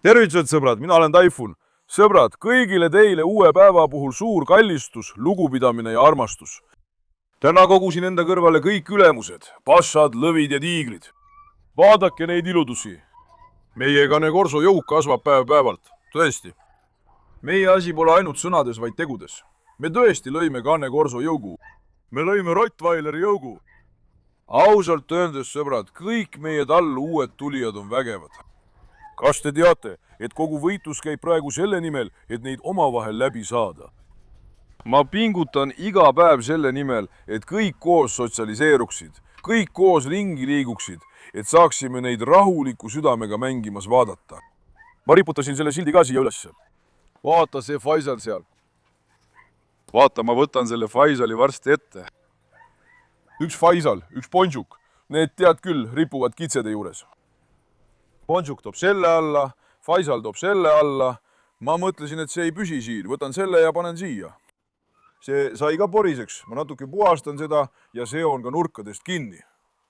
Tervitused, sõbrad, mina olen Taifun. Sõbrad, kõigile teile uue päeva puhul suur kallistus, lugupidamine ja armastus. Täna kogusin enda kõrvale kõik ülemused, passad, lõvid ja tiigrid. Vaadake neid iludusi. Meie Cane Corso jõuk kasvab päev-päevalt, tõesti. Meie asi pole ainult sõnades, vaid tegudes. Me tõesti lõime Cane Corso jõugu. Me lõime Rottweileri jõugu. Ausalt öeldes, sõbrad, kõik meie tallu uued tulijad on vägevad. Kas te teate, et kogu võitlus käib praegu selle nimel, et neid omavahel läbi saada? Ma pingutan iga päev selle nimel, et kõik koos sotsialiseeruksid, kõik koos ringi liiguksid, et saaksime neid rahuliku südamega mängimas vaadata. Ma riputasin selle sildi ka siia ülesse. Vaata see Faisal seal. Vaata, ma võtan selle Faisali varsti ette. Üks Faisal, üks Ponjuk. Need tead küll, ripuvad kitsede juures. Ponjuk toob selle alla, Faisal toob selle alla. Ma mõtlesin, et see ei püsi siin. Võtan selle ja panen siia. See sai ka poriseks. Ma natuke puhastan seda ja see on ka nurkadest kinni.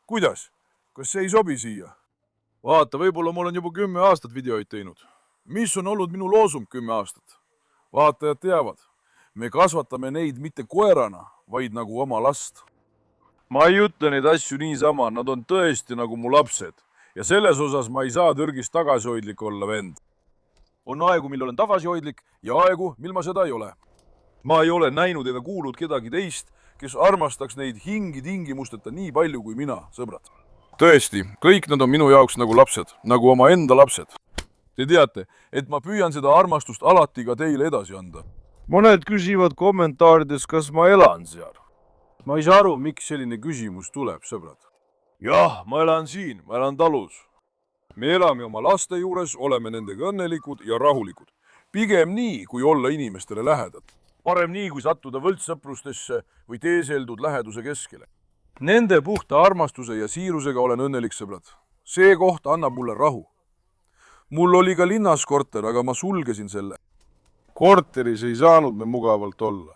Kuidas? Kas see ei sobi siia? Vaata, võib-olla ma olen juba 10 aastat videoid teinud. Mis on olnud minu loosung 10 aastat? Vaatajad teavad. Me kasvatame neid mitte koerana, vaid nagu oma last. Ma ei ütle neid asju niisama, nad on tõesti nagu mu lapsed. Ja selles osas ma ei saa tõrgis tagasihoidlik olla, vend. On aegu, mil olen tagasihoidlik ja aegu, mil ma seda ei ole. Ma ei ole näinud ega kuulnud kedagi teist, kes armastaks neid hingi tingimusteta nii palju kui mina, sõbrad. Tõesti, kõik nad on minu jaoks nagu lapsed, nagu oma enda lapsed. Te teate, et ma püüan seda armastust alati ka teile edasi anda. Mõned küsivad kommentaarides, kas ma elan seal. Ma ei saa aru, miks selline küsimus tuleb, sõbrad. Jah, ma elan siin, ma elan talus. Me elame oma laste juures, oleme nendega õnnelikud ja rahulikud. Pigem nii, kui olla inimestele lähedal. Parem nii, kui sattuda võltssõprustesse või teeseldud läheduse keskele. Nende puhta armastuse ja siirusega olen õnnelik, sõbrad. See koht annab mulle rahu. Mul oli ka linnas korter, aga ma sulgesin selle. Korteris ei saanud me mugavalt olla.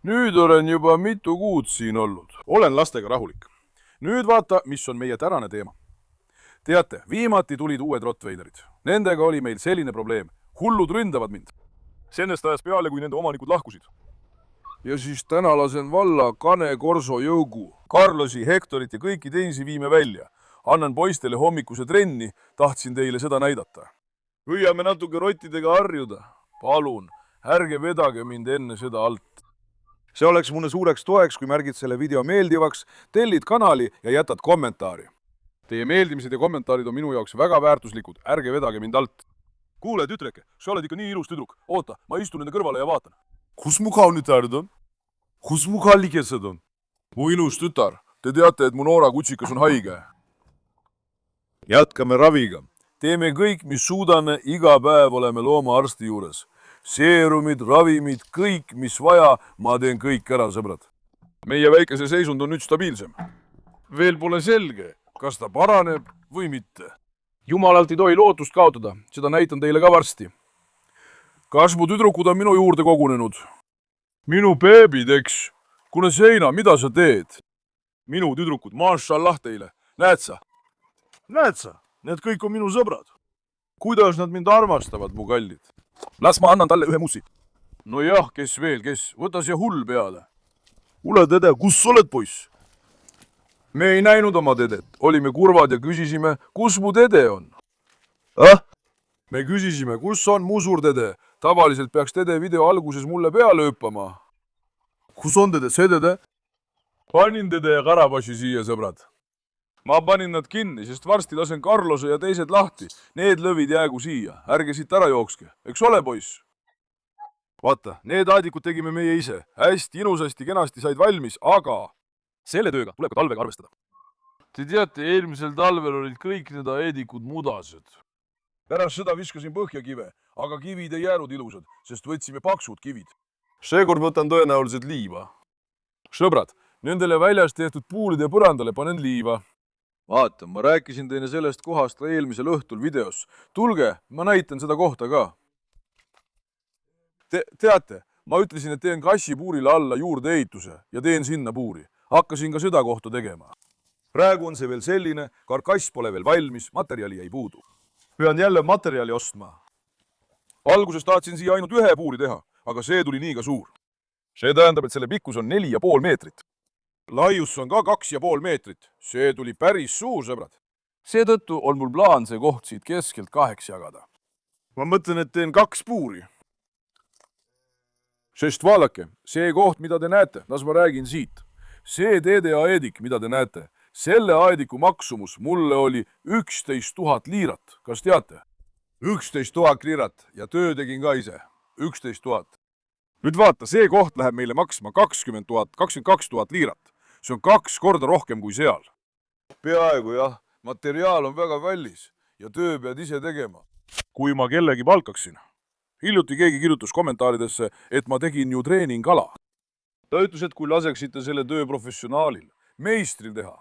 Nüüd olen juba mitu kuud siin olnud. Olen lastega rahulik. Nüüd vaata, mis on meie tänane teema. Teate, viimati tulid uued Rottweilerid. Nendega oli meil selline probleem. Hullud ründavad mind. Sellest ajas peale, kui nende omanikud lahkusid. Ja siis täna lasen valla Cane Corso jõugu. Carlosi, Hectorit ja kõiki teisi viime välja. Annan poistele hommikuse trenni, tahtsin teile seda näidata. Püüame natuke rottidega harjuda. Palun, ärge vedage mind enne seda alt. See oleks mulle suureks toeks, kui märgid selle video meeldivaks, tellid kanali ja jätad kommentaari. Teie meeldimised ja kommentaarid on minu jaoks väga väärtuslikud, ärge vedage mind alt. Kuule, tütreke, sa oled ikka nii ilus tüdruk. Oota, ma istun nende kõrvale ja vaatan. Kus mu kaunitäärid on? Kus mu kallikesed on? Mu ilus tütar, te teate, et mu noora kutsikas on haige. Jätkame raviga. Teeme kõik, mis suudame, iga päev oleme loomaarsti juures. Seerumid, ravimid, kõik, mis vaja, ma teen kõik ära, sõbrad. Meie väikese seisund on nüüd stabiilsem. Veel pole selge, kas ta paraneb või mitte. Jumalalt ei tohi lootust kaotada, seda näitan teile ka varsti. Kas mu tüdrukud on minu juurde kogunenud? Minu beebid, eks. Kuule seina, mida sa teed? Minu tüdrukud, maashallah teile. Näed sa? Näed sa? Need kõik on minu sõbrad. Kuidas nad mind armastavad, mu kallid? Las ma annan talle ühe mussi. No jah, kes veel, kes? Võta siia hull peale. Ule dede, kus sa oled, poiss? Me ei näinud oma dedet. Olime kurvad ja küsisime, kus mu dede on. Me küsisime, kus on mu suur dede. Tavaliselt peaks dede video alguses mulle peale hüppama. Kus on dede, see dede? Panin dede ja Karabassi siia, sõbrad. Ma panin nad kinni, sest varsti lasen Carlose ja teised lahti. Need lõvid jäägu siia. Ärge siit ära jookske. Eks ole, poiss? Vaata, need aadikud tegime meie ise. Hästi, inusasti, kenasti said valmis, aga selle tööga tuleb ka talvega arvestada. Te teate, eelmisel talvel olid kõik need aedikud mudased. Pärast seda viskasin põhjakive, aga kivid ei jäänud ilusad, sest võtsime paksud kivid. Seekord võtan tõenäoliselt liiva. Sõbrad, nendele väljas tehtud puulide põrandale panen liiva. Vaata, ma rääkisin teile sellest kohast eelmisel õhtul videos. Tulge, ma näitan seda kohta ka. Teate, ma ütlesin, et teen kassipuurile alla juurde ehituse ja teen sinna puuri. Hakkasin ka seda kohta tegema. Praegu on see veel selline, karkass pole veel valmis, materjali ei puudu. Pean jälle materjali ostma. alguses tahtsin siia ainult ühe puuri teha, aga see tuli liiga suur. See tähendab, et selle pikkus on 4,5 meetrit. Laius on ka 2,5 meetrit. See tuli päris suur, sõbrad. Seetõttu on mul plaan see koht siit keskelt 2 jagada. Ma mõtlen, et teen 2 puuri. Sest vaadake, see koht, mida te näete, las ma räägin siit. See teedeaedik, mida te näete, selle aediku maksumus mulle oli 11 000 liirat. Kas teate? 11 000 liirat ja töö tegin ka ise. 11 000. Nüüd vaata, see koht läheb meile maksma 20 000, 22 000 liirat. See on 2 korda rohkem kui seal. Peaaegu jah, materiaal on väga kallis ja töö pead ise tegema. Kui ma kellegi palkaksin. Hiljuti keegi kirjutas kommentaaridesse, et ma tegin ju treeningala. Ta ütles, et kui laseksite selle töö professionaalil, meistril teha.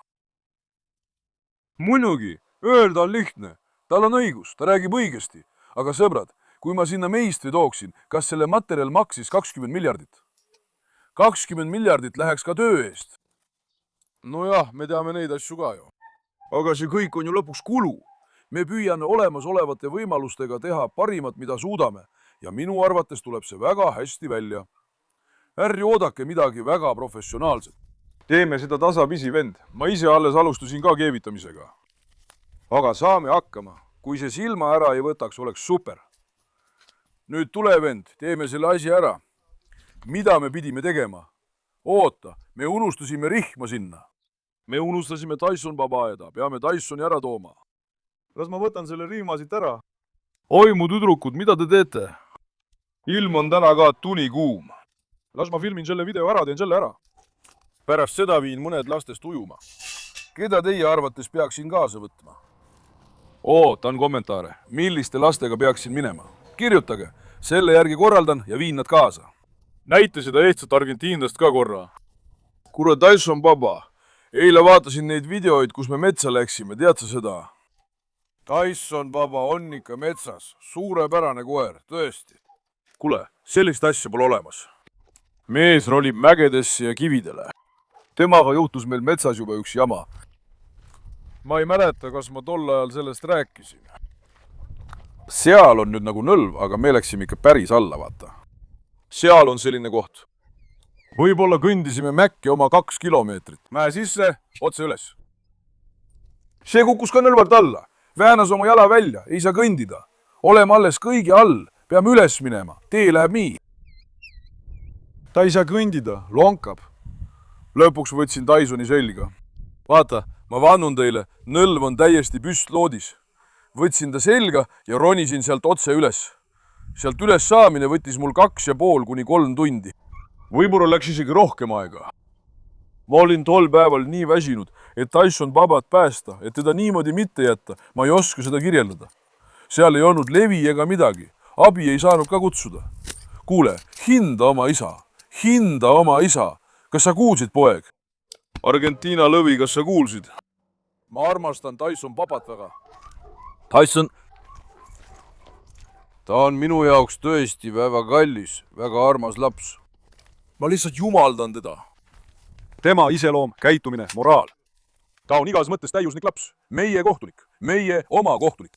Muidugi, öelda on lihtne. Tal on õigus, ta räägib õigesti. Aga sõbrad, kui ma sinna meistri tooksin, kas selle materjal maksis 20 miljardit? 20 miljardit läheks ka töö eest. Nojah, me teame neid asju ka ju. Aga see kõik on ju lõpuks kulu. Me püüame olemasolevate võimalustega teha parimat, mida suudame. Ja minu arvates tuleb see väga hästi välja. Ärri oodake midagi väga professionaalset. Teeme seda tasapisi, vend. Ma ise alles alustasin ka keevitamisega. Aga saame hakkama. Kui see silma ära ei võtaks, oleks super. Nüüd tule, vend, teeme selle asi ära. Mida me pidime tegema? Oota, me unustasime rihma sinna. Me unustasime Tyson Babaeda. Peame Tysoni ära tooma. Las ma võtan selle rihma siit ära. Oi, mu tüdrukud, mida te teete? Ilm on täna ka tunikuum. Las ma filmin selle video ära, teen selle ära. Pärast seda viin mõned lastest ujuma. Keda teie arvates peaksin kaasa võtma? Ootan kommentaare. Milliste lastega peaksin minema? Kirjutage. Selle järgi korraldan ja viin nad kaasa. Näite seda ehtsat argentiinlast ka korra. Kuule, Tyson Baba. Eile vaatasin neid videoid, kus me metsa läksime. Tead sa seda? Tyson Baba on ikka metsas. Suurepärane koer, tõesti. Kuule, sellist asja pole olemas. Mees rolib mägedesse ja kividele. Temaga juhtus meil metsas juba üks jama. Ma ei mäleta, kas ma tol ajal sellest rääkisin. Seal on nüüd nagu nõlv, aga me läksime ikka päris alla, vaata. Seal on selline koht. Võib-olla kõndisime mäkke oma 2 kilomeetrit. Mäe sisse, otse üles. See kukkus ka nõlvalt alla. Väänas oma jala välja, ei saa kõndida. Oleme alles kõigi all, peame üles minema. Tee läheb nii. Ta ei saa kõndida, lonkab. Lõpuks võtsin Tysoni selga. Vaata, ma vannun teile, nõlv on täiesti püstloodis. Võtsin ta selga ja ronisin sealt otse üles. Sealt üles saamine võttis mul 2,5 kuni 3 tundi. Võib-olla läks isegi rohkem aega. Ma olin tol päeval nii väsinud, et Tyson Babat päästa, et teda niimoodi mitte jätta, ma ei oska seda kirjeldada. Seal ei olnud levi ega midagi. Abi ei saanud ka kutsuda. Kuule, hinda oma isa. Hinda oma isa. Kas sa kuulsid, poeg? Argentiina lõvi, kas sa kuulsid? Ma armastan Tyson Babat väga. Tyson? Ta on minu jaoks tõesti väga kallis, väga armas laps. Ma lihtsalt jumaldan teda. Tema iseloom, käitumine, moraal. Ta on igas mõttes täiuslik laps. Meie kohtunik. Meie oma kohtunik.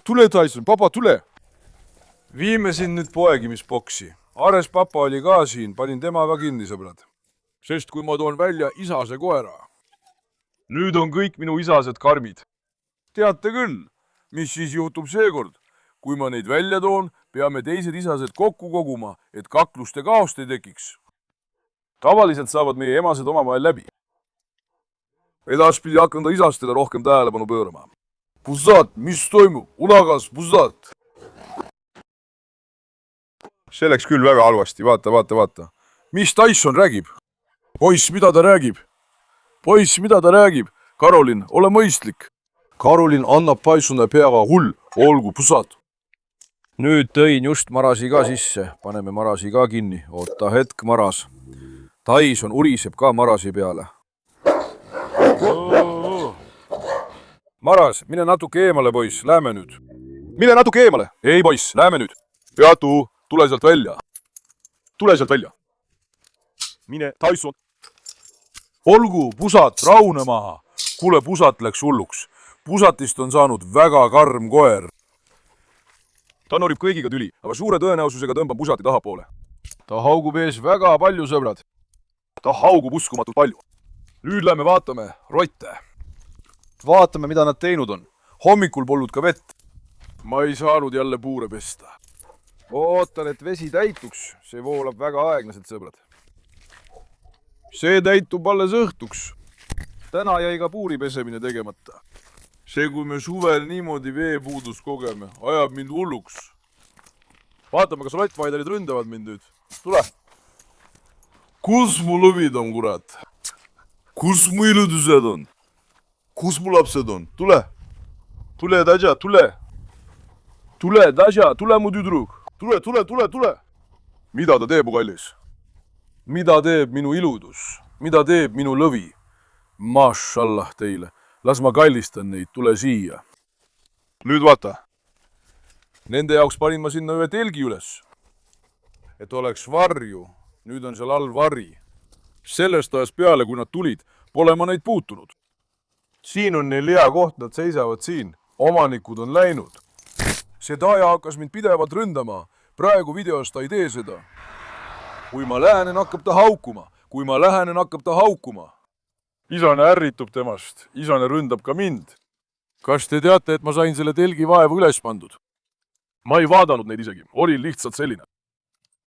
Tule, Tyson, papa, tule. Viime siin nüüd poegimisboksi. Ares papa oli ka siin, panin tema ka kinni, sõbrad. Sest kui ma toon välja isase koera. Nüüd on kõik minu isased karmid. Teate küll, mis siis juhtub seekord? Kui ma neid välja toon, peame teised isased kokku koguma, et kakluste kaost ei tekiks. Tavaliselt saavad meie emased omavahel läbi. Edaspidi hakkan ta isastele rohkem tähelepanu pöörama. Pusat, mis toimub? Unagas, pusat! See läks küll väga halvasti, vaata. Mis Tyson räägib? Poiss, mida ta räägib? Poiss, mida ta räägib? Karolin, ole mõistlik. Karolin annab Tysonile peaga hull, olgu pusat. Nüüd tõin just marasi ka sisse, paneme marasi ka kinni. Oota hetk, maras. Tyson uriseb ka marasi peale. Maras, mine natuke eemale, poiss, lähme nüüd. Mine natuke eemale. Ei, poiss, lähme nüüd. Peatu, tule sealt välja. Tule sealt välja. Mine, Tyson. Olgu, pusat, raune maha. Kuule, pusat läks hulluks. Pusatist on saanud väga karm koer. ta norib kõigiga tüli, aga suure tõenäosusega tõmbab pusati tahapoole. Ta haugub ees väga palju, sõbrad. Ta haugub uskumatult palju. Nüüd lähme vaatame rotte. Vaatame, mida nad teinud on. Hommikul polnud ka vett. Ma ei saanud jälle puure pesta. Ootan, et vesi täituks. See voolab väga aeglaselt, sõbrad. See täitub alles õhtuks. Täna jäi ka puuri pesemine tegemata. See, kui me suvel niimoodi veepuudust kogeme, ajab mind hulluks. Vaatame, kas rottweilerid ründavad mind nüüd. Tule. Kus mu lõvid on, kurat? Kus mu iludused on? Kus mu lapsed on? Tule. Tule, Daja, tule. Tule, Daja, tule mu tüdruk. Tule. Mida ta teeb, mu kallis? Mida teeb minu iludus? Mida teeb minu lõvi? Mashallah teile. Las ma kallistan neid, tule siia. Nüüd vaata. Nende jaoks panin ma sinna ühe telgi üles. Et oleks varju. Nüüd on seal all vari. Sellest ajast peale, kui nad tulid, pole ma neid puutunud. Siin on neil hea koht, nad seisavad siin. Omanikud on läinud. See Daja hakkas mind pidevalt ründama. Praegu videos ta ei tee seda. Kui ma lähenen, hakkab ta haukuma. Isane ärritub temast. Isane ründab ka mind. Kas te teate, et ma sain selle telgi vaevu üles pandud? Ma ei vaadanud neid isegi. Olin lihtsalt selline.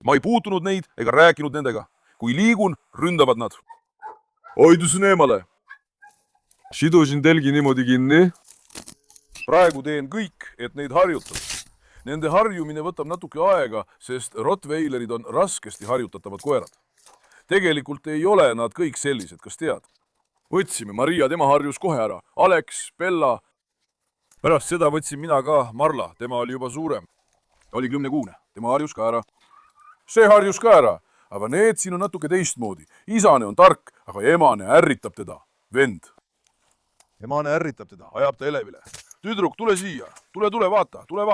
Ma ei puutunud neid ega rääkinud nendega. Kui liigun, ründavad nad. Hoidusin eemale. Sidusin telgi niimoodi kinni. Praegu teen kõik, et neid harjutada. Nende harjumine võtab natuke aega, sest rottweilerid on raskesti harjutatavad koerad. Tegelikult ei ole nad kõik sellised, kas tead? Võtsime Maria, tema harjus kohe ära. Alex, Bella. Pärast seda võtsin mina ka Marla, tema oli juba suurem. Oli 10-kuune, tema harjus ka ära. See harjus ka ära, aga need siin on natuke teistmoodi. Isane on tark, aga emane ärritab teda. Vend. Emane ärritab teda, ajab ta elevile. Tüdruk, tule siia. Tule, vaata. Tule.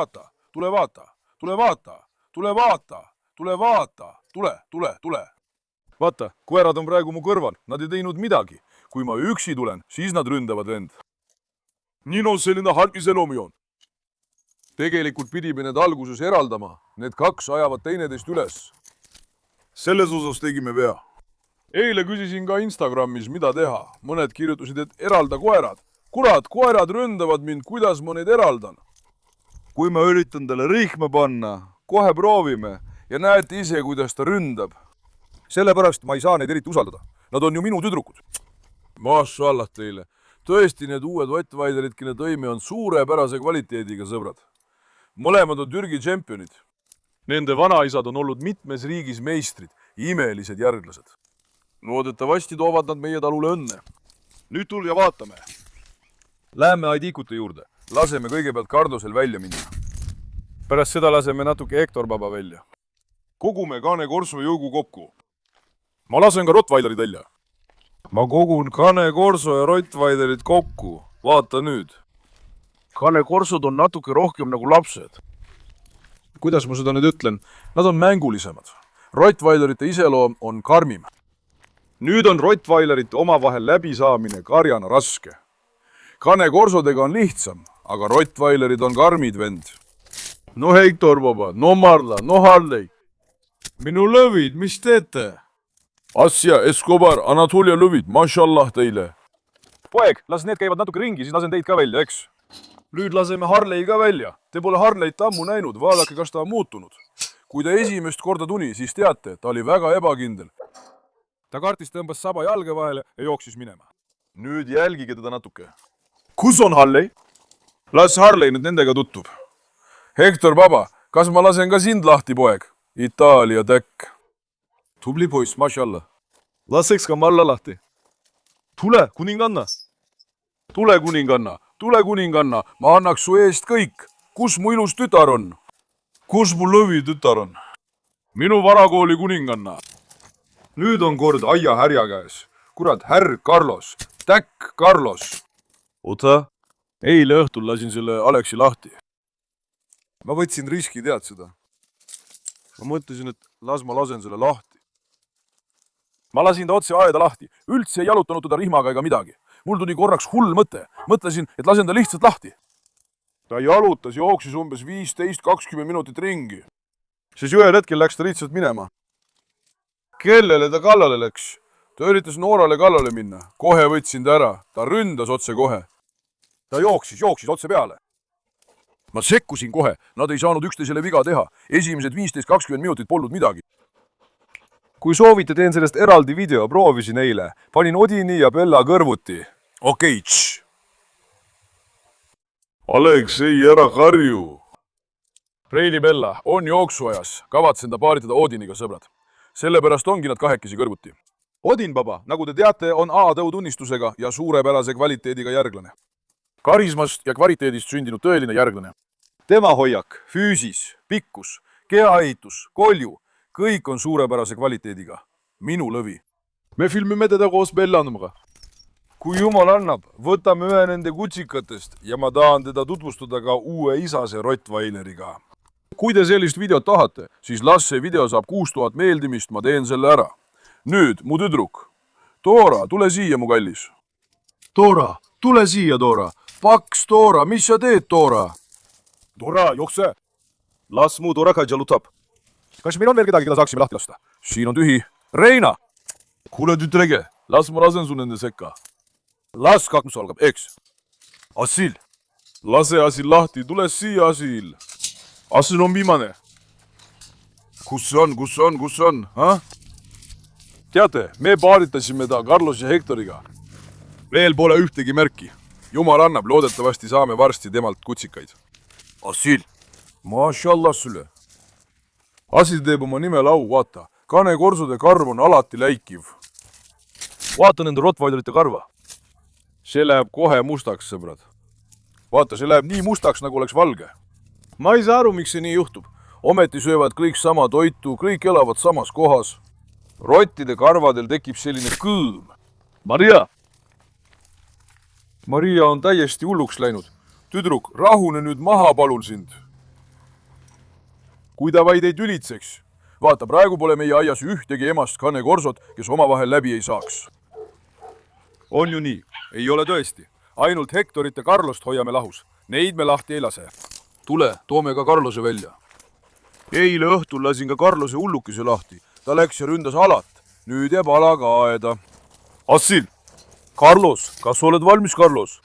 Vaata, koerad on praegu mu kõrval. Nad ei teinud midagi. Kui ma üksi tulen, siis nad ründavad vend. Nii on selline harkiselomi on. Tegelikult pidime need alguses eraldama. Need kaks ajavad teineteist üles. Selles osas tegime vea. Eile küsisin ka Instagramis, mida teha. Mõned kirjutasid, et eralda koerad. Kurat, koerad ründavad mind, kuidas ma neid eraldan? Kui ma üritan talle rihma panna, kohe proovime ja näete ise, kuidas ta ründab. Sellepärast ma ei saa neid eriti usaldada. Nad on ju minu tüdrukud. Mashallah teile. Tõesti, need uued rottweilerid, kelle tõime on suurepärase kvaliteediga, sõbrad. Mõlemad on Türgi tšempionid. Nende vanaisad on olnud mitmes riigis meistrid, imelised järglased. Loodetavasti toovad nad meie talule õnne. Nüüd tulge vaatame. Läheme Aidikute juurde. Laseme kõigepealt Carlosel välja minna. Pärast seda laseme natuke Hector Baba välja. Kogume Cane Corso jõugu kokku. Ma lasen ka rottweilerid välja. Ma kogun Cane Corso ja rottweilerid kokku. Vaata nüüd. Cane Corsod on natuke rohkem nagu lapsed. Kuidas ma seda nüüd ütlen? Nad on mängulisemad. Rottweilerite iseloom on karmim. Nüüd on rottweilerite omavahel läbisaamine karjana raske. Cane Corsodega on lihtsam, aga rottweilerid on karmid vend. No Hector Baba, no Marla, no Harley. Minu lõvid, mis teete? Asja, Escobar, Anatolia lõvid, mashallah teile. Poeg, las need käivad natuke ringi, siis lasen teid ka välja, eks? Nüüd laseme Harley ka välja. Te pole Harley't ammu näinud, vaadake, kas ta on muutunud. Kui ta esimest korda tuli, siis teate, ta oli väga ebakindel. Ta kartis tõmbas saba jalge vahele ja jooksis minema. Nüüd jälgige teda natuke. Kus on Harley? Las Harley nüüd nendega tuttub. Hector Baba, kas ma lasen ka sind lahti, poeg? Itaalia täkk. Tubli poiss, mashallah. Laseks ka Marla lahti. Tule, kuninganna. Tule, kuninganna. Ma annaks su eest kõik. Kus mu ilus tütar on? Kus mu lõvi tütar on? Minu varakooli kuninganna. Nüüd on kord aia härja käes. Kurat, härr Carlos. Täkk Carlos. Oota, eile õhtul lasin selle Alexi lahti. Ma võtsin riski, tead seda. Ma mõtlesin, et ma lasen selle lahti. Ma lasin ta otse aeda lahti. Üldse ei jalutanud teda rihmaga ega midagi. Mul tuli korraks hull mõte. Mõtlesin, et lasen ta lihtsalt lahti. ta jalutas, jooksis umbes 15-20 minutit ringi. Siis ühel hetkel läks ta lihtsalt minema. Kellele ta kallale läks? Ta üritas Noorale kallale minna. Kohe võtsin ta ära. Ta ründas otse kohe. Ta jooksis otse peale. Ma sekkusin kohe. Nad ei saanud üksteisele viga teha. Esimesed 15-20 minutit polnud midagi. Kui soovite, teen sellest eraldi video, proovisin eile. Panin Odini ja Bella kõrvuti. Okei, tš. Aleksei, ära karju. Reili Bella on jooksuajas. Kavatsen ta paaritada Odiniga, sõbrad. Sellepärast ongi nad kahekesi kõrvuti. Odin baba, nagu te teate, on A-tõutunnistusega ja suurepärase kvaliteediga järglane. Karismast ja kvaliteedist sündinud tõeline järglane. Tema hoiak, füüsis, pikkus, kehaehitus, kolju, kõik on suurepärase kvaliteediga. Minu lõvi. Me filmime teda koos Bellanumga. Kui jumal annab, võtame ühe nende kutsikatest ja ma tahan teda tutvustada ka uue isase Rottweileriga. Kui te sellist videot tahate, siis las see video saab 6000 meeldimist, ma teen selle ära. Nüüd, mu tüdruk. Toora, tule siia, mu kallis. Toora, tule siia, Toora. Paks, Toora, mis sa teed, Toora? Toora, jookse. Las mu Toora ka jalutab. Kas meil on veel kedagi, keda saaksime lahti lasta? Siin on tühi. Reina! Kuule, tütrege, las ma lasen su nende sekka. Las kaklus algab, eks? Asil. Lase Asil lahti, tule siia, Asil. Asil on viimane. Kus on? Ha? Teate, me paaritasime ta Carlos ja Hectoriga. Veel pole ühtegi märki. Jumal annab, loodetavasti saame varsti temalt kutsikaid. Asil. Mashallah sulle. Asil teeb oma nime lau, vaata. Kanekorsude karv on alati läikiv. Vaata nende Rottweilerite karva. See läheb kohe mustaks, sõbrad. Vaata, see läheb nii mustaks, nagu oleks valge. Ma ei saa aru, miks see nii juhtub. Ometi söövad kõik sama toitu, kõik elavad samas kohas. Rottide karvadel tekib selline kõõm. Maria on täiesti hulluks läinud. Tüdruk, rahune nüüd maha, palun sind. Kui ta vaid ei tülitseks. Vaata, praegu pole meie aias ühtegi emast kanekorsot, kes omavahel läbi ei saaks. On ju nii? Ei ole tõesti. Ainult Hectorit ja Carlost hoiame lahus. Neid me lahti ei lase. Tule, toome ka Carlose välja. Eile õhtul lasin ka Carlose hullukese lahti. Ta läks ja ründas alat. Nüüd jääb ala ka aeda. Asil! Carlos, kas oled valmis, Carlos?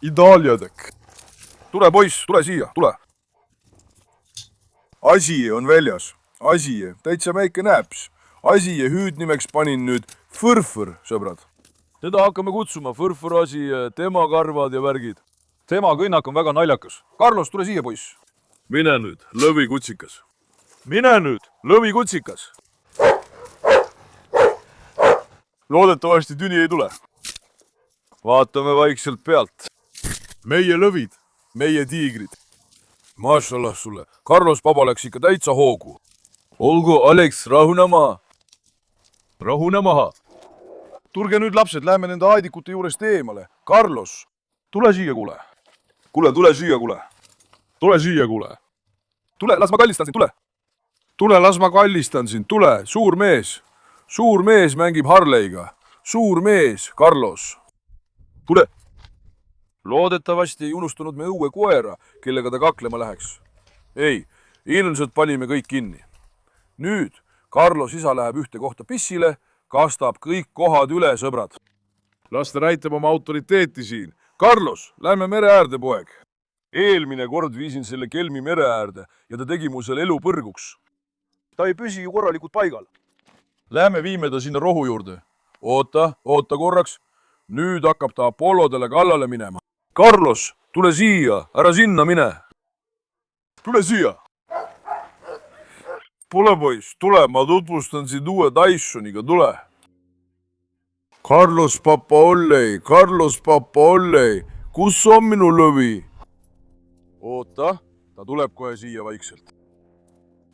Itaaliadek. Tule, poiss, tule siia, tule. Asie on väljas. Asie, täitsa väike näps. Asie hüüdnimeks panin nüüd Fõrfõr, sõbrad. Teda hakkame kutsuma Fõrfõr Asie, tema karvad ja värgid. Tema kõnnak on väga naljakas. Carlos, tule siia, poiss. Mine nüüd, lõvikutsikas. Mine nüüd, lõvikutsikas. Loodetavasti tüni ei tule. Vaatame vaikselt pealt. Meie lõvid, meie tiigrid. Mašallah sulle. Carlos papa läks ikka täitsa hoogu. Olgu, Alex, rahune maha. Rahune maha. Tulge nüüd, lapsed, lähme nende aedikute juurest eemale. Carlos, tule siia, kuule. Kuule, tule siia, kuule. Tule siia, kuule. Tule, las ma kallistan sind, tule. Tule, las ma kallistan sind, tule. Suur mees. Suur mees mängib Harley'ga. Suur mees, Carlos. Tule. Loodetavasti ei unustunud me õue koera, kellega ta kaklema läheks. Ei, ilmselt panime kõik kinni. Nüüd Carlos isa läheb ühte kohta pissile, kastab kõik kohad üle, sõbrad. Las ta näitab oma autoriteeti siin. Carlos, lähme mere äärde, poeg. Eelmine kord viisin selle kelmi mere äärde ja ta tegi mu seal elu põrguks. Ta ei püsi ju korralikult paigal. Lähme viime ta sinna rohu juurde. Oota korraks. Nüüd hakkab ta Apollodele kallale minema. Carlos, tule siia, ära sinna mine. Tule siia. Tule, poiss, tule, ma tutvustan sind uue Dysoniga, tule. Carlos Papa Ollei, kus on minu lõvi? Oota, ta tuleb kohe siia vaikselt.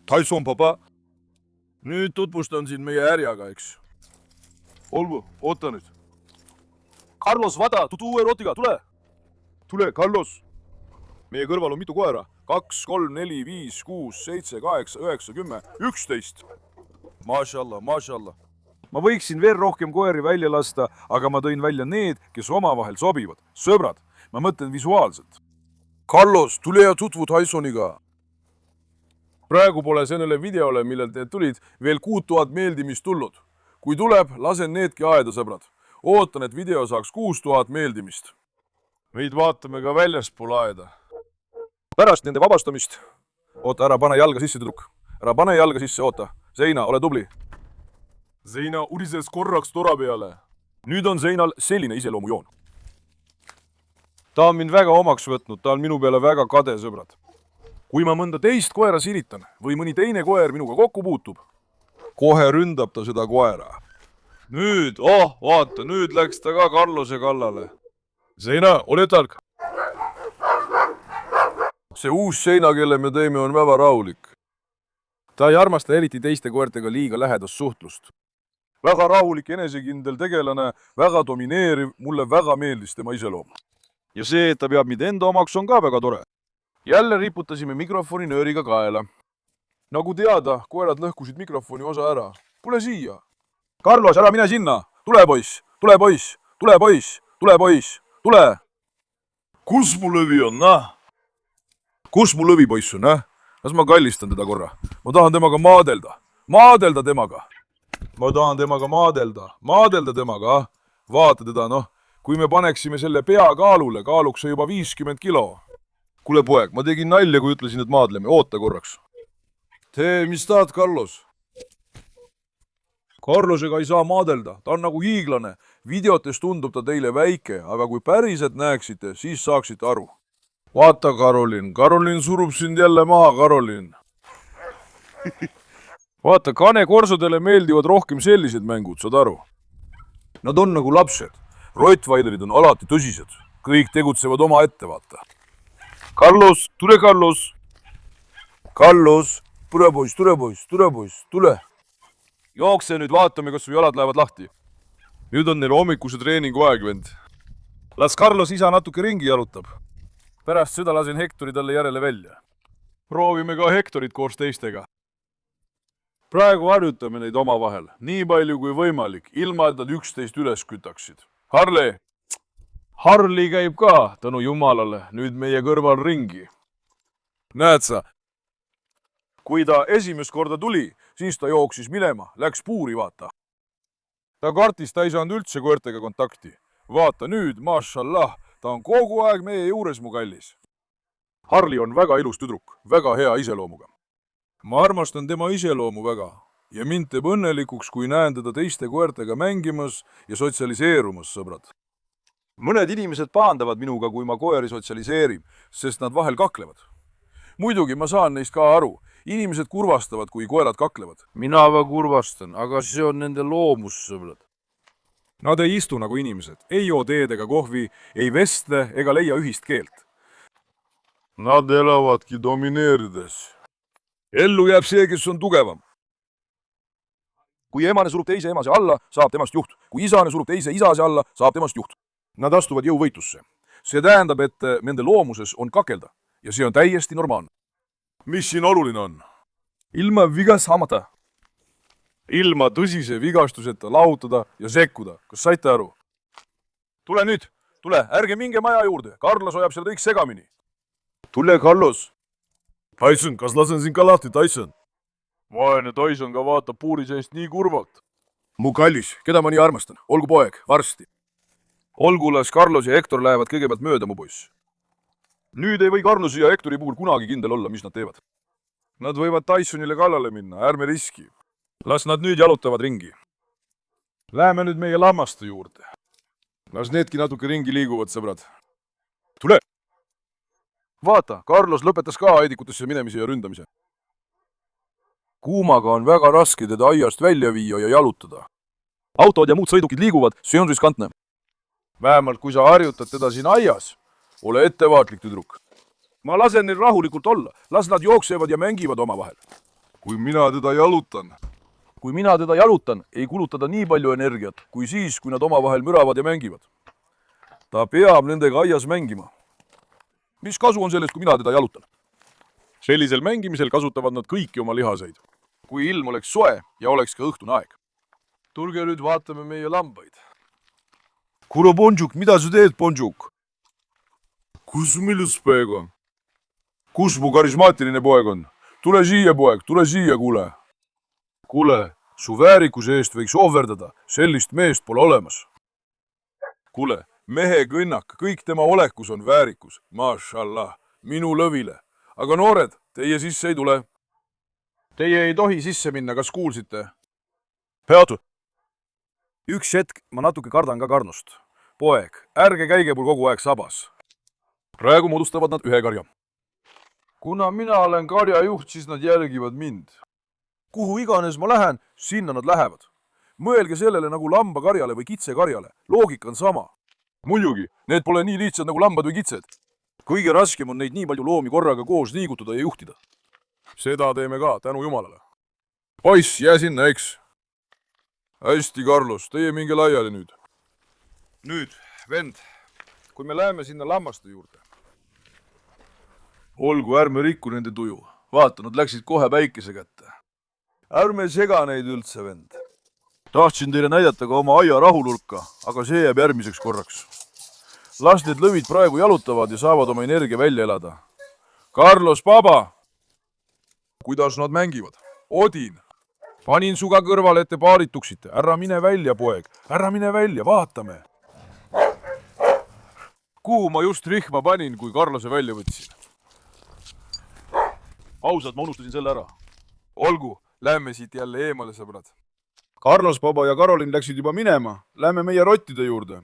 Dyson, papa. Nüüd tutvustan sind meie härjaga, eks. Olgu, oota nüüd. Carlos, vada, tutu uue rotiga, tule. Tule, Carlos. Meie kõrval on mitu koera. 2, 3, 4, 5, 6, 7, 8, 9, 10, 11. Mashallah. Ma võiksin veel rohkem koeri välja lasta, aga ma tõin välja need, kes omavahel sobivad. Sõbrad, ma mõtlen visuaalselt. Carlos, tule ja tutvu Tysoniga. praegu pole sellele videole, millel te tulid, veel 6000 meeldimist tulnud. kui tuleb, lasen needki aeda, sõbrad. ootan, et video saaks 6000 meeldimist. meid vaatame ka väljaspool aeda. pärast nende vabastamist. oota, ära pane jalga sisse, tüdruk. ära pane jalga sisse, oota. Seina, ole tubli. Seina urises korraks tora peale. nüüd on Seinal selline iseloomujoon. ta on mind väga omaks võtnud, ta on minu peale väga kade, sõbrad. kui ma mõnda teist koera silitan või mõni teine koer minuga kokku puutub, kohe ründab ta seda koera. nüüd, vaata, nüüd läks ta ka Carlose kallale. Seina, ole tark. see uus Seina, kelle me teeme, on väga rahulik. ta ei armasta eriti teiste koertega liiga lähedast suhtlust. väga rahulik, enesekindel tegelane, väga domineeriv, mulle väga meeldis tema iseloom. ja see, et ta peab mind enda omaks, on ka väga tore. jälle riputasime mikrofoni nööriga kaela. nagu teada, koerad lõhkusid mikrofoni osa ära. tule siia. Carlos, ära mine sinna. tule, poiss, tule, poiss, tule, poiss, tule, poiss, tule. kus mu lõvi on, kus mu lõvipoiss on, las ma kallistan teda korra. ma tahan temaga maadelda. Maadelda temaga. Ma tahan temaga maadelda temaga. Vaata teda, noh. Kui me paneksime selle pea kaalule, kaaluks see juba 50 kilo. Kuule, poeg, ma tegin nalja, kui ütlesin, et maadleme. Oota korraks. Tee, mis tahad, Carlos? Carlosega ei saa maadelda. Ta on nagu hiiglane. Videotes tundub ta teile väike, aga kui päriselt näeksite, siis saaksite aru. Vaata, Karolin surub sind jälle maha, Karolin. Vaata, kanekorsudele meeldivad rohkem sellised mängud, saad aru? Nad on nagu lapsed. Rottweilerid on alati tõsised. Kõik tegutsevad oma ette, vaata. Carlos, tule, Carlos. Carlos, tule, poiss, tule. Jookse nüüd, vaatame, kas su jalad lähevad lahti. Nüüd on neil hommikuse treeningu aeg, vend. Las Carlos isa natuke ringi jalutab. Pärast seda lasen Hectori talle järele välja. Proovime ka Hectorit koos teistega. Praegu harjutame neid omavahel, nii palju kui võimalik, ilma et nad üksteist üles kütaksid. Harley käib ka, tänu jumalale, nüüd meie kõrval ringi. Näed sa, kui ta esimest korda tuli, siis ta jooksis minema, läks puuri, vaata. Ta kartis, ta ei saanud üldse koertega kontakti. Vaata nüüd, mašallah, ta on kogu aeg meie juures, mu kallis. Harley on väga ilus tüdruk, väga hea iseloomuga. Ma armastan tema iseloomu väga ja mind teeb õnnelikuks, kui näen teda teiste koertega mängimas ja sotsialiseerumas, sõbrad. Mõned inimesed pahandavad minuga, kui ma koeri sotsialiseerin, sest nad vahel kaklevad. Muidugi ma saan neist ka aru. Inimesed kurvastavad, kui koerad kaklevad. Mina va kurvastan, aga see on nende loomus, sõbrad. Nad ei istu nagu inimesed, ei joo teed ega kohvi, ei vestle ega leia ühist keelt. Nad elavadki domineerides. Ellu jääb see, kes on tugevam. Kui emane surub teise emase alla, saab temast juht. Kui isane surub teise isase alla, saab temast juht. Nad astuvad jõuvõitlusse. See tähendab, et nende loomuses on kakelda ja see on täiesti normaalne. Mis siin oluline on? Ilma vigas hamata. Ilma tõsise vigastuseta lahutada ja sekkuda. Kas saite aru? Tule nüüd, tule, ärge minge maja juurde. Carlos hoiab seal kõik segamini. Tule, Carlos. Tyson, kas lasen sind ka lahti, Tyson? Vaene Tyson ka vaatab puuri seest nii kurvalt. Mu kallis, keda ma nii armastan? Olgu poeg, varsti. Olgu, las Carlos ja Hector lähevad kõigepealt mööda, mu poiss. Nüüd ei või Carlosi ja Hectori puhul kunagi kindel olla, mis nad teevad. Nad võivad Tysonile kallale minna, ärme riski. Las nad nüüd jalutavad ringi. Läheme nüüd meie lammaste juurde. Las needki natuke ringi liiguvad, sõbrad. Tule! Vaata, Carlos lõpetas ka aedikutesse minemise ja ründamise. Kuumaga on väga raske teda aiast välja viia ja jalutada. Autod ja muud sõidukid liiguvad, see on riskantne. Vähemalt kui sa harjutad teda siin aias, ole ettevaatlik, tüdruk. Ma lasen neil rahulikult olla, las nad jooksevad ja mängivad omavahel. Kui mina teda jalutan, ei kuluta ta nii palju energiat, kui siis, kui nad omavahel müravad ja mängivad. Ta peab nendega aias mängima. Mis kasu on sellest, kui mina teda jalutan? Sellisel mängimisel kasutavad nad kõiki oma lihaseid. Kui ilm oleks soe ja oleks ka õhtune aeg. Tulge nüüd vaatame meie lambaid. Kuule, Bonjuk, mida sa teed, Bonjuk? Kus meil speega? kus mu karismaatiline poeg on? Tule siia, poeg, tule siia, kuule. Kuule, su väärikuse eest võiks ohverdada, sellist meest pole olemas. Kuule, mehe kõnnak, kõik tema olekus on väärikus. Mašallah, minu lõvile. Aga noored, teie sisse ei tule. Teie ei tohi sisse minna, kas kuulsite? Peatu. Üks hetk ma natuke kardan ka Karnost. Poeg, ärge käige mul kogu aeg sabas. Praegu moodustavad nad ühe karja. Kuna mina olen karjajuht, siis nad jälgivad mind. Kuhu iganes ma lähen, sinna nad lähevad. Mõelge sellele nagu lambakarjale või kitsekarjale. Loogika on sama. Muidugi, need pole nii lihtsad nagu lambad või kitsed. Kõige raskem on neid nii palju loomi korraga koos liigutada ja juhtida. Seda teeme ka, tänu Jumalale. Poiss, jää sinna, eks? Hästi, Carlos, teie minge laiali nüüd. Nüüd, vend, kui me läheme sinna lammaste juurde. Olgu, ärme rikku nende tuju. Vaata, nad läksid kohe päikese kätte. Ärme sega neid üldse, vend. Tahtsin teile näidata ka oma aia rahulurka, aga see jääb järgmiseks korraks. Las need lõvid praegu jalutavad ja saavad oma energia välja elada. Carlos, paba! Kuidas nad mängivad? Odin! Panin suga kõrvale, et te paarituksite. Ära mine välja, poeg. Ära mine välja, vaatame. Kuhu ma just rihma panin, kui Carlose välja võtsin? Ausalt, ma unustasin selle ära. Olgu, lähme siit jälle eemale, sõbrad. Carlos, paba ja Karolin läksid juba minema. Lähme meie rottide juurde.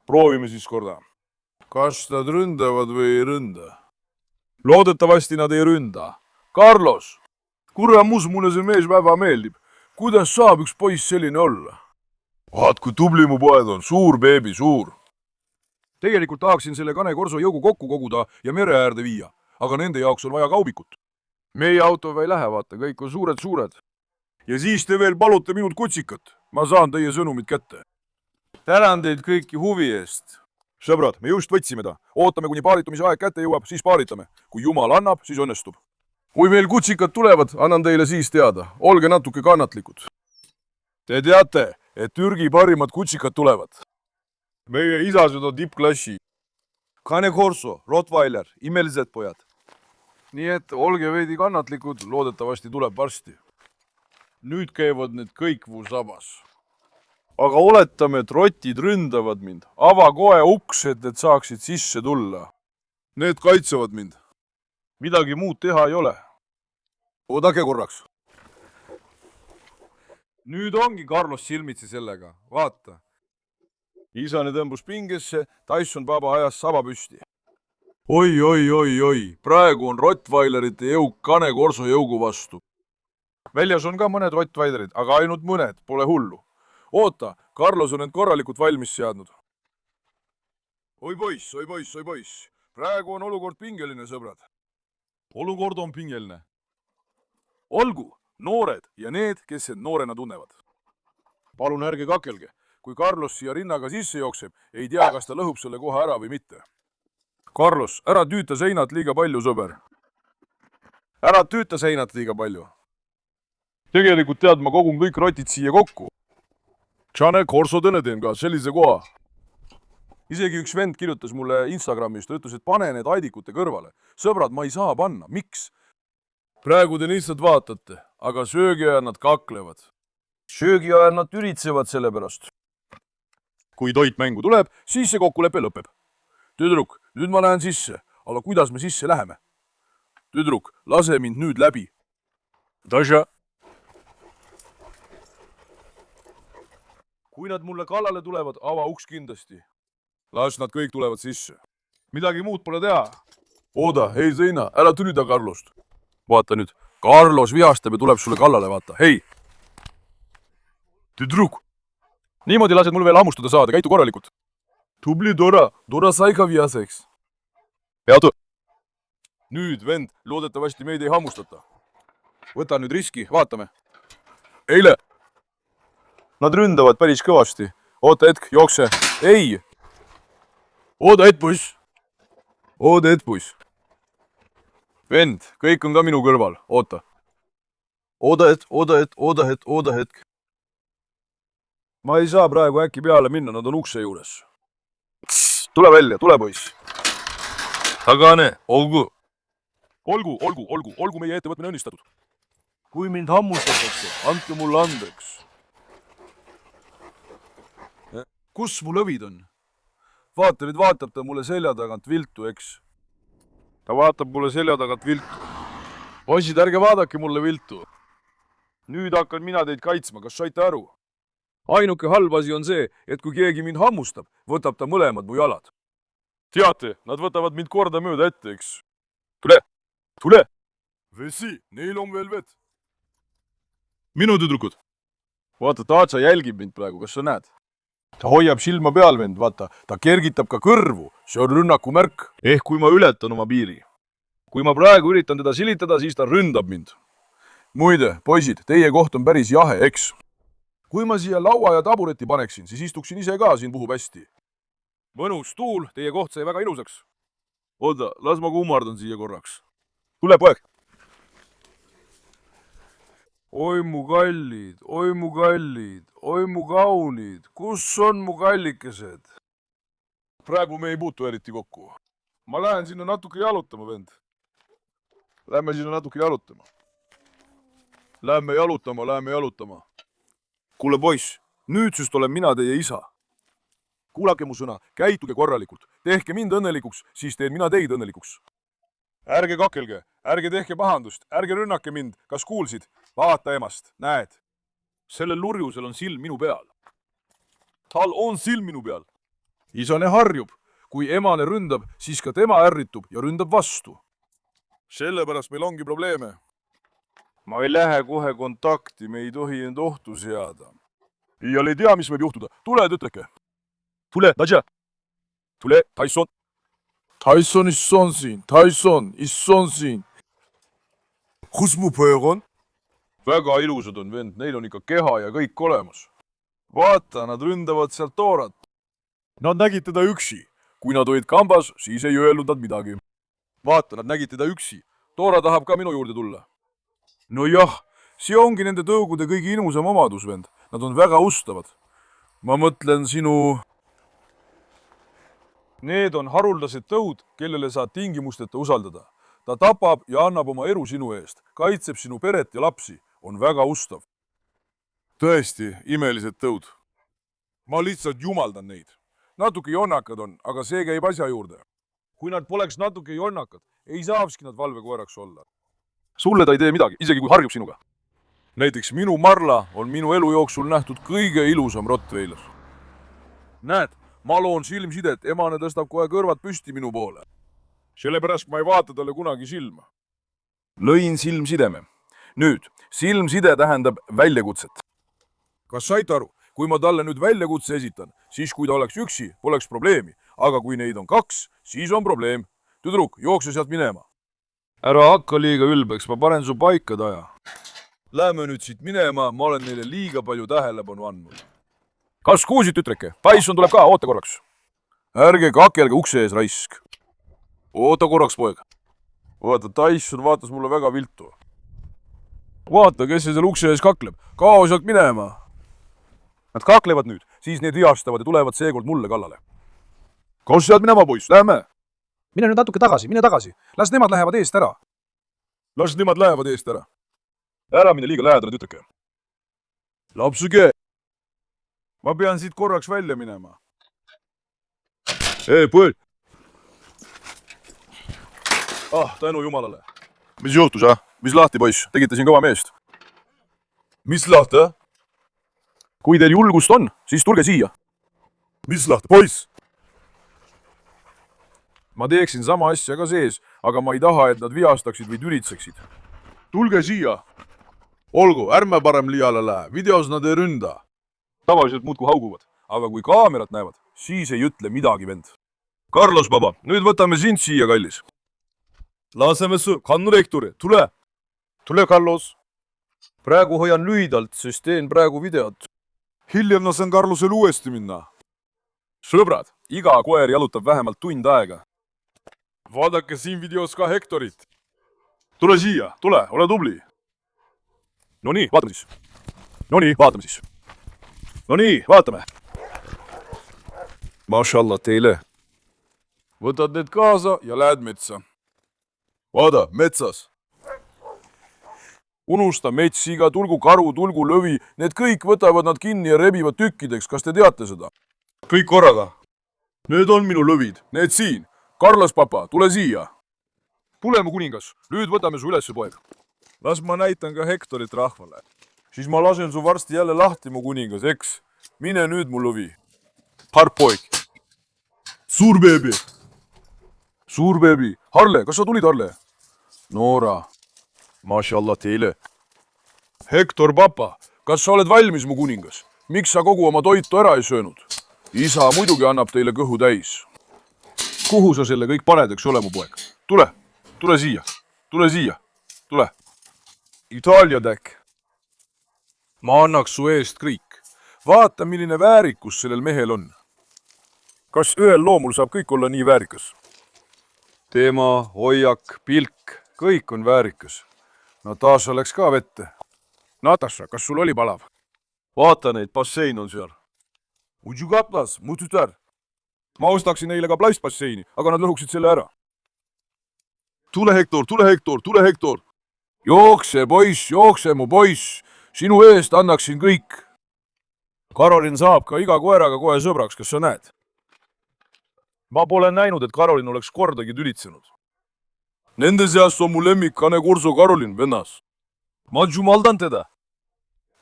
Proovime siis korda. Kas nad ründavad või ei ründa? Loodetavasti nad ei ründa. Carlos! Kuramus, mulle see mees väga meeldib. Kuidas saab üks poiss selline olla? Vaat, kui tubli mu poed on. Suur beebi, suur. Tegelikult tahaksin selle Kane-Korso jõugu kokku koguda ja mere äärde viia. Aga nende jaoks on vaja kaubikut. Meie autoga ei lähe, vaata, kõik on suured. Ja siis te veel palute minult kutsikat. Ma saan teie sõnumid kätte. Tänan teid kõiki huvi eest. Sõbrad, me just võtsime ta. Ootame, kuni paaritumise aeg kätte jõuab, siis paaritame. Kui Jumal annab, siis õnnestub. Kui meil kutsikad tulevad, annan teile siis teada. Olge natuke kannatlikud. Te teate, et Türgi parimad kutsikad tulevad. Meie isased on tippklassi. Kane-Korso, Rottweiler, imelised pojad. Nii et olge veidi kannatlikud, loodetavasti tuleb varsti. Nüüd käivad need kõik mu sabas. Aga oletame, et rotid ründavad mind. Ava kohe uks, et need saaksid sisse tulla. Need kaitsevad mind. Midagi muud teha ei ole. Oodake korraks. Nüüd ongi Carlos silmitsi sellega. Vaata. Isane tõmbus pingesse, Tyson baba ajas saba püsti. Oi. Praegu on Rottweilerite jõuk Kane-Korso jõugu vastu. Väljas on ka mõned Rottweilerid, aga ainult mõned, pole hullu. Oota, Carlos on end korralikult valmis seadnud. Oi poiss. Praegu on olukord pingeline, sõbrad. Olukord on pingeline. Olgu, noored ja need, kes end noorena tunnevad. Palun ärge kakelge. Kui Carlos siia rinnaga sisse jookseb, ei tea, kas ta lõhub selle koha ära või mitte. Carlos, ära tüüta seinat liiga palju, sõber. Ära tüüta seinat liiga palju. Tegelikult tead, ma kogun kõik rotid siia kokku. Kane-Korso tõne teen ka sellise koha. Isegi üks vend kirjutas mulle Instagramis, ta ütles, et pane need aidikute kõrvale. Sõbrad, ma ei saa panna. Miks? Praegu te lihtsalt vaatate, aga söögiajal nad kaklevad. Söögiajal nad üritsevad selle pärast. Kui toit mängu tuleb, siis see kokkulepe lõpeb. Tüdruk, nüüd ma lähen sisse, aga kuidas me sisse läheme? Tüdruk, lase mind nüüd läbi. Dasha. Kui nad mulle kallale tulevad, ava uks kindlasti. Las nad kõik tulevad sisse. Midagi muud pole teha. Ooda, hei Zeina, ära tülida Carlost. Vaata nüüd, Carlos vihastab ja tuleb sulle kallale, vaata, hei. Tüdruk. Niimoodi lased mul veel hammustada saada, käitu korralikult. Tubli Dora sai ka vihaseks. Peatu. Nüüd, vend, loodetavasti meid ei hammustata. Võta nüüd riski, vaatame. Eile. Nad ründavad päris kõvasti. Oota hetk, jookse. Ei. Ooda hetk, buss. Vend, kõik on ka minu kõrval. Oota. Ooda hetk. Ma ei saa praegu äkki peale minna, nad on ukse juures. Tule välja, tule poiss. tagane, olgu. olgu meie ettevõtmine õnnistatud. kui mind hammustatakse, andke mulle andeks. kus mu lõvid on? vaata, nüüd vaatab ta mulle selja tagant viltu, eks? ta vaatab mulle selja tagant viltu. poisid, ärge vaadake mulle viltu. nüüd hakkan mina teid kaitsma, kas saite aru? ainuke halb asi on see, et kui keegi mind hammustab, võtab ta mõlemad mu jalad. teate, nad võtavad mind kordamööda ette, eks? Tule! Vesi, neil on veel vett. minu tüdrukud. vaata, Taatsa jälgib mind praegu, kas sa näed? ta hoiab silma peal mind, vaata, ta kergitab ka kõrvu, see on rünnaku märk. ehk kui ma ületan oma piiri. kui ma praegu üritan teda silitada, siis ta ründab mind. muide, poisid, teie koht on päris jahe, eks? kui ma siia laua ja tabureti paneksin, siis istuksin ise ka, siin puhub hästi. mõnus tuul, teie koht sai väga ilusaks. oota, las ma kummardan siia korraks. tule, poeg! oi mu kallid, oi mu kallid, oi mu kaunid, kus on mu kallikesed? praegu me ei puutu eriti kokku. ma lähen sinna natuke jalutama, vend. Lähme sinna natuke jalutama. Lähme jalutama. kuule, poiss, nüüdsest olen mina teie isa. kuulake mu sõna, käituge korralikult, tehke mind õnnelikuks, siis teen mina teid õnnelikuks. ärge kakelge, ärge tehke pahandust, ärge rünnake mind, kas kuulsid? vaata emast, näed. sellel lurjusel on silm minu peal. tal on silm minu peal. isane harjub, kui emane ründab, siis ka tema ärritub ja ründab vastu. sellepärast meil ongi probleeme. ma ei lähe kohe kontakti, me ei tohi end ohtu seada. iial ei tea, mis võib juhtuda. tule, tütreke. tule, Nadja. tule, Tyson. Tyson isson siin. kus mu pöör on? väga ilusad on, vend, neil on ikka keha ja kõik olemas. vaata, nad ründavad sealt Toorat. Nad nägid teda üksi. kui nad olid kambas, siis ei öelnud nad midagi. vaata, nad nägid teda üksi. Toora tahab ka minu juurde tulla. nojah, see ongi nende tõugude kõige ilmusam omadus, vend. Nad on väga ustavad. ma mõtlen sinu... Need on haruldased tõud, kellele saad tingimusteta usaldada. Ta tapab ja annab oma elu sinu eest, kaitseb sinu peret ja lapsi, on väga ustav. tõesti, imelised tõud. ma lihtsalt jumaldan neid. natuke jonnakad on, aga see käib asja juurde. kui nad poleks natuke jonnakad, ei saakski nad valvekoeraks olla. sulle ta ei tee midagi, isegi kui harjub sinuga. näiteks minu Marla on minu elu jooksul nähtud kõige ilusam Rottweiler. näed, ma loon silmsidet, emane tõstab kohe kõrvad püsti minu poole. sellepärast ma ei vaata talle kunagi silma. lõin silmsideme. nüüd, silmside tähendab väljakutset. kas saite aru? kui ma talle nüüd väljakutse esitan, siis kui ta oleks üksi, poleks probleemi, aga kui neid on kaks, siis on probleem. tüdruk, jookse sealt minema. ära hakka liiga ülbeks, ma panen su paika, Taja. Lähme nüüd siit minema, ma olen neile liiga palju tähelepanu andnud. kas kuulsid, tütreke? Tyson tuleb ka, oota korraks. ärge kakelge ukse ees, raisk. oota korraks, poeg. vaata, Tyson vaatas mulle väga viltu. vaata, kes see seal ukse ees kakleb. kao sealt minema. Nad kaklevad nüüd, siis need vihastavad ja tulevad seekord mulle kallale. kas sealt minema, poiss, lähme. mine nüüd natuke tagasi, mine tagasi. Las nemad lähevad eest ära. las nemad lähevad eest ära. ära mine liiga lähedale, tütreke. lapsuke. ma pean siit korraks välja minema. poeg. tänu jumalale. mis juhtus, mis lahti, poiss? tegite siin kõva meest. mis lahti, kui teil julgust on, siis tulge siia. mis lahti, poiss? ma teeksin sama asja ka sees, aga ma ei taha, et nad vihastaksid või tülitseksid. tulge siia. olgu, ärme parem liiale lähe, videos nad ei ründa. tavaliselt muudkui hauguvad, aga kui kaamerad näevad, siis ei ütle midagi, vend. Carlos, baba, nüüd võtame sind siia, kallis. laseme kannu rekturi, tule. tule, Carlos. praegu hoian lühidalt, sest teen praegu videot. hiljem lasen Carlosel uuesti minna. sõbrad, iga koer jalutab vähemalt tund aega. vaadake siin videos ka Hektorit. tule siia, tule, ole tubli. Nonii, vaatame siis. Nonii, vaatame. Mashallah teile. võtad need kaasa ja lähed metsa. vaada, metsas. unusta metssiga, tulgu karu, tulgu lõvi, need kõik võtavad nad kinni ja rebivad tükkideks, kas te teate seda? kõik korraga. Need on minu lõvid, need siin. Carlos papa, tule siia. tule, mu kuningas, nüüd võtame su ülesse, poeg. las ma näitan ka Hektorit rahvale. siis ma lasen su varsti jälle lahti, mu kuningas, eks. mine nüüd, mu lõvi. harp poeg. suur beebi. suur beebi. Harle, kas sa tulid, Harle? Noora. Mashallah teile. Hektor papa, kas sa oled valmis, mu kuningas? Miks sa kogu oma toitu ära ei söönud? Isa muidugi annab teile kõhu täis. Kuhu sa selle kõik paned, eks ole, mu poeg? Tule, tule siia, tule siia, tule. Itaalia täkk. Ma annaks su eest kõik. Vaata, milline väärikus sellel mehel on. Kas ühel loomul saab kõik olla nii väärikas? Teema, hoiak, pilk, kõik on väärikas. Natasha läks ka vette. Natasha, kas sul oli palav? Vaata neid, bassein on seal. Udjugaplas, mu tütar. Ma ostaksin neile ka plastbasseini, aga nad lõhuksid selle ära. Tule, Hektor, tule, Hektor, tule, Hektor. Jookse, poiss, jookse, mu poiss. Sinu eest annaksin kõik. Karolin saab ka iga koeraga kohe sõbraks, kas sa näed? Ma pole näinud, et Karolin oleks kordagi tülitsenud. Nende seas on mu lemmik Kane Kurso Karolin, vennas. Ma jumaldan teda.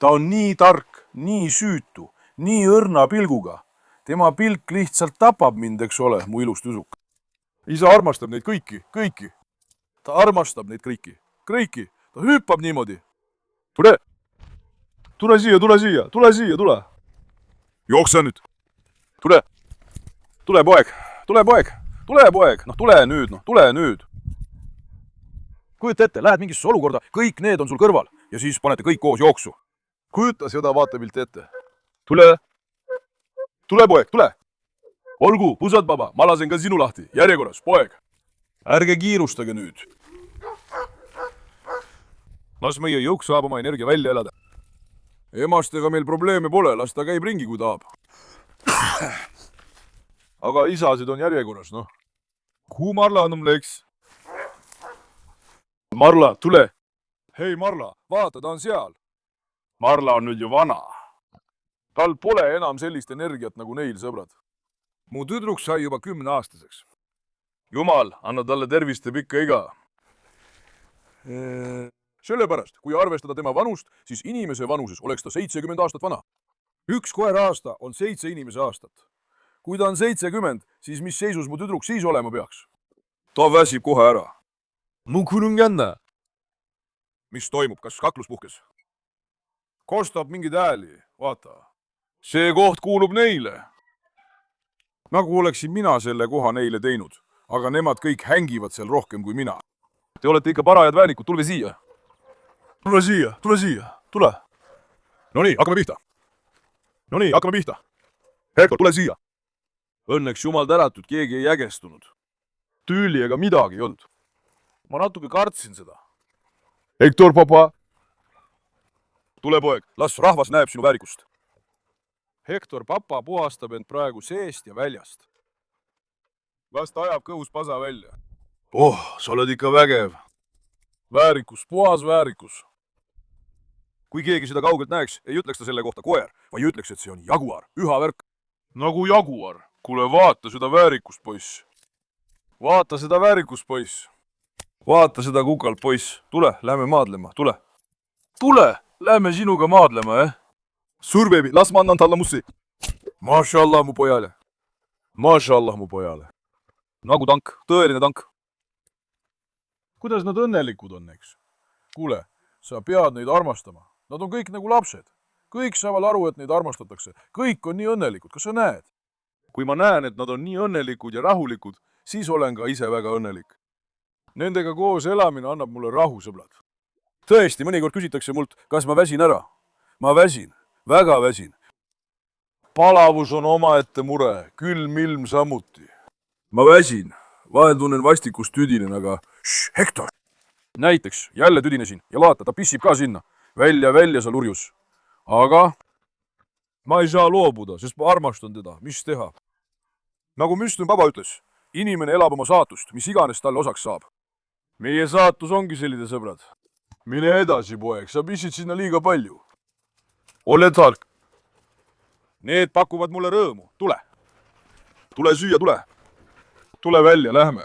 Ta on nii tark, nii süütu, nii õrna pilguga. Tema pilk lihtsalt tapab mind, eks ole, mu ilus tüsuk. Isa armastab neid kõiki, kõiki. Ta armastab neid kõiki, kõiki. Ta hüppab niimoodi. Tule! Tule siia, tule siia, tule siia, tule! Jookse nüüd! Tule! Tule, poeg! Tule, poeg! Tule, poeg! Noh, tule nüüd, noh, tule nüüd! Kujuta ette, lähed mingisse olukorda, kõik need on sul kõrval ja siis panete kõik koos jooksu. Kujuta seda vaatepilti ette. Tule! Tule, poeg, tule! Olgu, pusad baba, ma lasen ka sinu lahti, järjekorras, poeg. Ärge kiirustage nüüd. Las meie jõuk saab oma energia välja elada. Emastega meil probleeme pole, las ta käib ringi, kui tahab. Aga isasid on järjekorras, noh. Kuhu Marla on läks? Marla, tule! Hei, Marla, vaata, ta on seal. Marla on nüüd ju vana. Tal pole enam sellist energiat nagu neil, sõbrad. Mu tüdruk sai juba 10-aastaseks. Jumal, anna talle tervist ja pikka iga. Sellepärast, kui arvestada tema vanust, siis inimese vanuses oleks ta 70 aastat vana. Üks koera-aasta on 7 inimese aastat. Kui ta on 70, siis mis seisus mu tüdruk siis olema peaks? Ta väsib kohe ära. Mu kuningänne. Mis toimub, kas kaklus puhkes? Kostab mingeid hääli, vaata. See koht kuulub neile. Nagu oleksin mina selle koha neile teinud, aga nemad kõik hängivad seal rohkem kui mina. Te olete ikka parajad väänikud, tulge siia. Tule siia, tule siia, tule. Nonii, hakkame pihta. Nonii, hakkame pihta. Hektor, tule siia. Õnneks jumal tänatud, keegi ei ägestunud. Tüüli ega midagi ei olnud. Ma natuke kartsin seda. Hektor, papa. Tule, poeg, las rahvas näeb sinu väärikust. Hektor papa puhastab end praegu seest ja väljast. Las ta ajab kõhus pasa välja. Oh, sa oled ikka vägev. Väärikus, puhas väärikus. Kui keegi seda kaugelt näeks, ei ütleks ta selle kohta koer, vaid ütleks, et see on jaguar, üha värk. Nagu jaguar. Kuule, vaata seda väärikust, poiss. Vaata seda väärikust, poiss. Vaata seda kukalt, poiss. Tule, lähme maadlema, tule. Tule, lähme sinuga maadlema, Suur beebi, las ma annan talle mussi. Mashallah mu pojale. Mashallah mu pojale. Nagu tank, tõeline tank. Kuidas nad õnnelikud on, eks? Kuule, sa pead neid armastama. Nad on kõik nagu lapsed. Kõik saavad aru, et neid armastatakse. Kõik on nii õnnelikud, kas sa näed? Kui ma näen, et nad on nii õnnelikud ja rahulikud, siis olen ka ise väga õnnelik. Nendega koos elamine annab mulle rahu, sõbrad. Tõesti, mõnikord küsitakse mult, kas ma väsin ära. Ma väsin. Väga väsin. Palavus on omaette mure, külm ilm samuti. Ma väsin, vahel tunnen vastikust tüdinen, aga Hektor! Näiteks, jälle tüdinesin ja vaata, ta pissib ka sinna. Välja sa lurjus. Aga ma ei saa loobuda, sest ma armastan teda, mis teha. Nagu Müslüm Baba ütles, inimene elab oma saatust, mis iganes talle osaks saab. meie saatus ongi selline, sõbrad. mine edasi, poeg, sa pissid sinna liiga palju. oled tark. Need pakuvad mulle rõõmu, tule. tule süüa, tule. tule välja, lähme.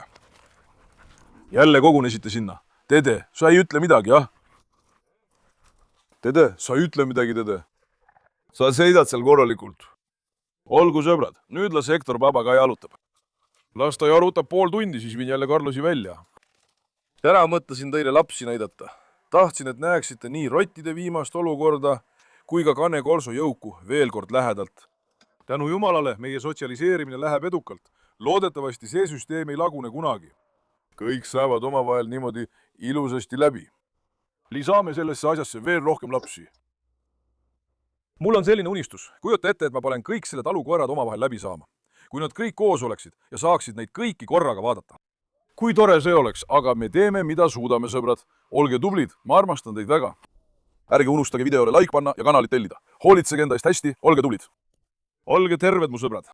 jälle kogunesite sinna. Dede, sa ei ütle midagi, jah? Dede, sa ei ütle midagi, Dede. sa seidad seal korralikult. olgu, sõbrad, nüüd las Hektor Baba ka jalutab. las ta jalutab pool tundi, siis viin jälle Carlosi välja. täna mõtlesin teile lapsi näidata. tahtsin, et näeksite nii rottide viimast olukorda kui ka Kane Korso jõuku veel kord lähedalt. tänu Jumalale meie sotsialiseerimine läheb edukalt. loodetavasti see süsteem ei lagune kunagi. kõik saavad omavahel niimoodi ilusasti läbi. lisame sellesse asjasse veel rohkem lapsi. mul on selline unistus. kujuta ette, et ma panen kõik selle talu koerad omavahel läbi saama. kui nad kõik koos oleksid ja saaksid neid kõiki korraga vaadata. kui tore see oleks, aga me teeme, mida suudame, sõbrad. olge tublid, ma armastan teid väga. ärge unustage videole like panna ja kanalit tellida. hoolitsege enda eest hästi, olge tublid. olge terved, mu sõbrad.